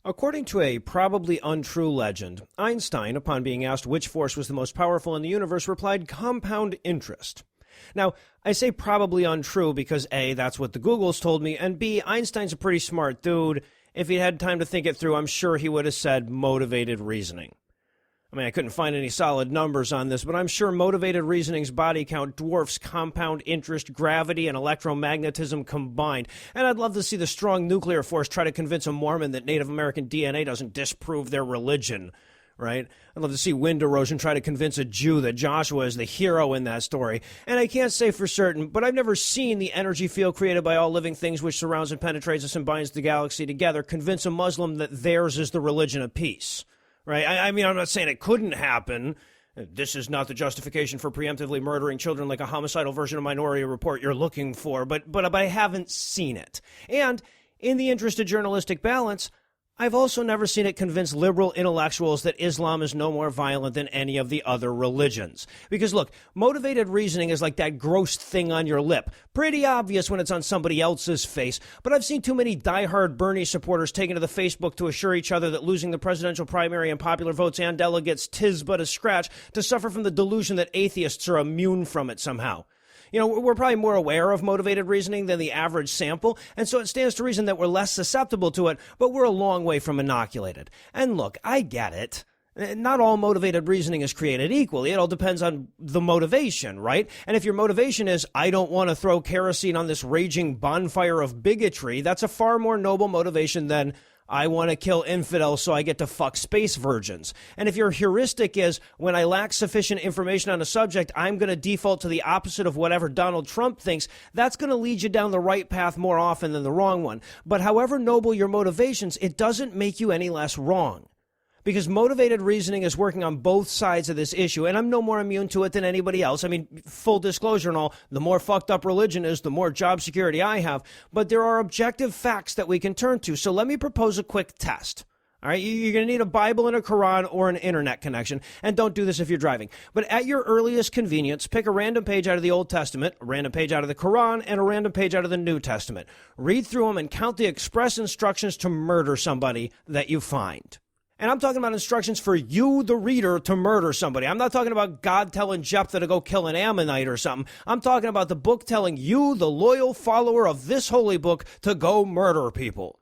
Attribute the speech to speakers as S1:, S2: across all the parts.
S1: According to a probably untrue legend, Einstein, upon being asked which force was the most powerful in the universe, replied compound interest. Now, I say probably untrue because A, that's what the Googles told me, and B, Einstein's a pretty smart dude. If he'd had time to think it through, I'm sure he would have said motivated reasoning. I mean, I couldn't find any solid numbers on this, but I'm sure motivated reasoning's body count dwarfs compound interest, gravity, and electromagnetism combined. And I'd love to see the strong nuclear force try to convince a Mormon that Native American DNA doesn't disprove their religion, right? I'd love to see wind erosion try to convince a Jew that Joshua is the hero in that story. And I can't say for certain, but I've never seen the energy field created by all living things which surrounds and penetrates us and binds the galaxy together convince a Muslim that theirs is the religion of peace. Right? I mean, I'm not saying it couldn't happen. This is not the justification for preemptively murdering children like a homicidal version of Minority Report you're looking for, but I haven't seen it. And in the interest of journalistic balance, I've also never seen it convince liberal intellectuals that Islam is no more violent than any of the other religions. Because look, motivated reasoning is like that gross thing on your lip. Pretty obvious when it's on somebody else's face, but I've seen too many diehard Bernie supporters taken to the Facebook to assure each other that losing the presidential primary and popular votes and delegates tis but a scratch to suffer from the delusion that atheists are immune from it somehow. You know, we're probably more aware of motivated reasoning than the average sample, and so it stands to reason that we're less susceptible to it, but we're a long way from inoculated. And look, I get it. Not all motivated reasoning is created equally. It all depends on the motivation, right? And if your motivation is, I don't want to throw kerosene on this raging bonfire of bigotry, that's a far more noble motivation than I want to kill infidels so I get to fuck space virgins. And if your heuristic is, when I lack sufficient information on a subject, I'm going to default to the opposite of whatever Donald Trump thinks, that's going to lead you down the right path more often than the wrong one. But however noble your motivations, it doesn't make you any less wrong. Because motivated reasoning is working on both sides of this issue, and I'm no more immune to it than anybody else. I mean, full disclosure and all, the more fucked up religion is, the more job security I have. But there are objective facts that we can turn to. So let me propose a quick test. All right, you're going to need a Bible and a Quran or an internet connection, and don't do this if you're driving. But at your earliest convenience, pick a random page out of the Old Testament, a random page out of the Quran, and a random page out of the New Testament. Read through them and count the express instructions to murder somebody that you find. And I'm talking about instructions for you, the reader, to murder somebody. I'm not talking about God telling Jephthah to go kill an Ammonite or something. I'm talking about the book telling you, the loyal follower of this holy book, to go murder people.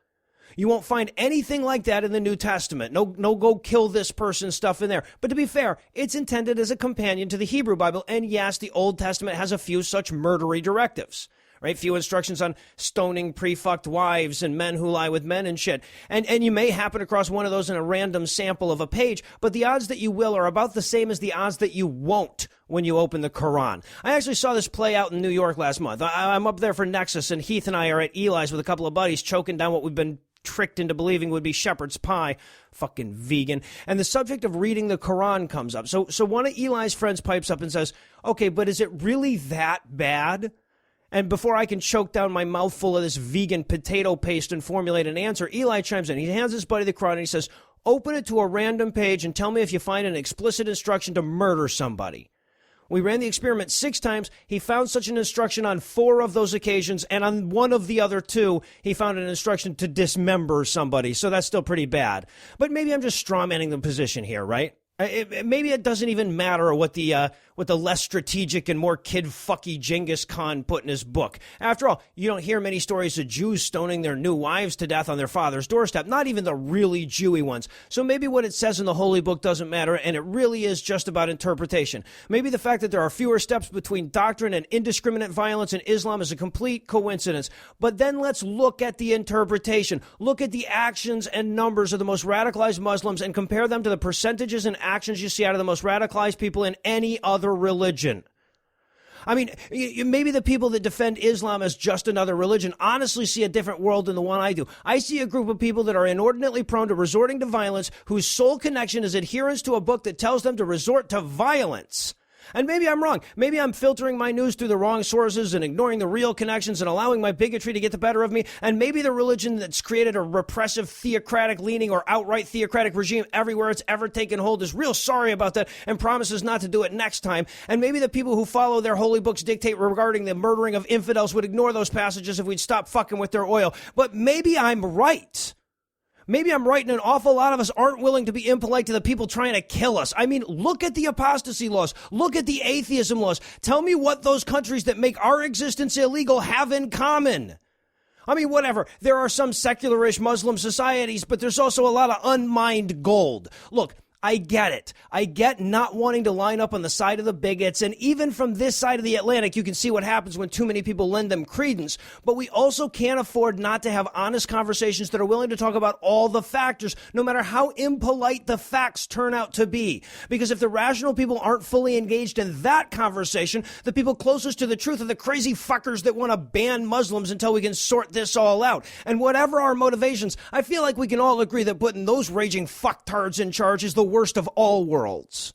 S1: You won't find anything like that in the New Testament. No go kill this person stuff in there. But to be fair, it's intended as a companion to the Hebrew Bible. And yes, the Old Testament has a few such murdery directives. Right? Few instructions on stoning pre-fucked wives and men who lie with men and shit. And you may happen across one of those in a random sample of a page, but the odds that you will are about the same as the odds that you won't when you open the Quran. I actually saw this play out in New York last month. I'm up there for Nexus, and Heath and I are at Eli's with a couple of buddies choking down what we've been tricked into believing would be shepherd's pie. Fucking vegan. And the subject of reading the Quran comes up. So one of Eli's friends pipes up and says, okay, but is it really that bad? And before I can choke down my mouthful of this vegan potato paste and formulate an answer, Eli chimes in. He hands his buddy the Quran and he says, open it to a random page and tell me if you find an explicit instruction to murder somebody. We ran the experiment 6 times. He found such an instruction on 4 of those occasions, and on one of the other 2, he found an instruction to dismember somebody. So that's still pretty bad. But maybe I'm just strawmanning the position here, right? Maybe it doesn't even matter what the less strategic and more kid-fucky Genghis Khan put in his book. After all, you don't hear many stories of Jews stoning their new wives to death on their father's doorstep, not even the really Jewy ones. So maybe what it says in the Holy Book doesn't matter, and it really is just about interpretation. Maybe the fact that there are fewer steps between doctrine and indiscriminate violence in Islam is a complete coincidence. But then let's look at the interpretation. Look at the actions and numbers of the most radicalized Muslims and compare them to the percentages and actions you see out of the most radicalized people in any other religion. I mean, maybe the people that defend Islam as just another religion honestly see a different world than the one I do. I see a group of people that are inordinately prone to resorting to violence, whose sole connection is adherence to a book that tells them to resort to violence. And maybe I'm wrong. Maybe I'm filtering my news through the wrong sources and ignoring the real connections and allowing my bigotry to get the better of me. And maybe the religion that's created a repressive theocratic leaning or outright theocratic regime everywhere it's ever taken hold is real sorry about that and promises not to do it next time. And maybe the people who follow their holy books dictate regarding the murdering of infidels would ignore those passages if we'd stop fucking with their oil. But maybe I'm right. Maybe I'm right and an awful lot of us aren't willing to be impolite to the people trying to kill us. I mean, look at the apostasy laws. Look at the atheism laws. Tell me what those countries that make our existence illegal have in common. I mean, whatever. There are some secularish Muslim societies, but there's also a lot of unmined gold. Look, I get it. I get not wanting to line up on the side of the bigots, and even from this side of the Atlantic, you can see what happens when too many people lend them credence. But we also can't afford not to have honest conversations that are willing to talk about all the factors, no matter how impolite the facts turn out to be. Because if the rational people aren't fully engaged in that conversation, the people closest to the truth are the crazy fuckers that want to ban Muslims until we can sort this all out. And whatever our motivations, I feel like we can all agree that putting those raging fucktards in charge is the worst of all worlds.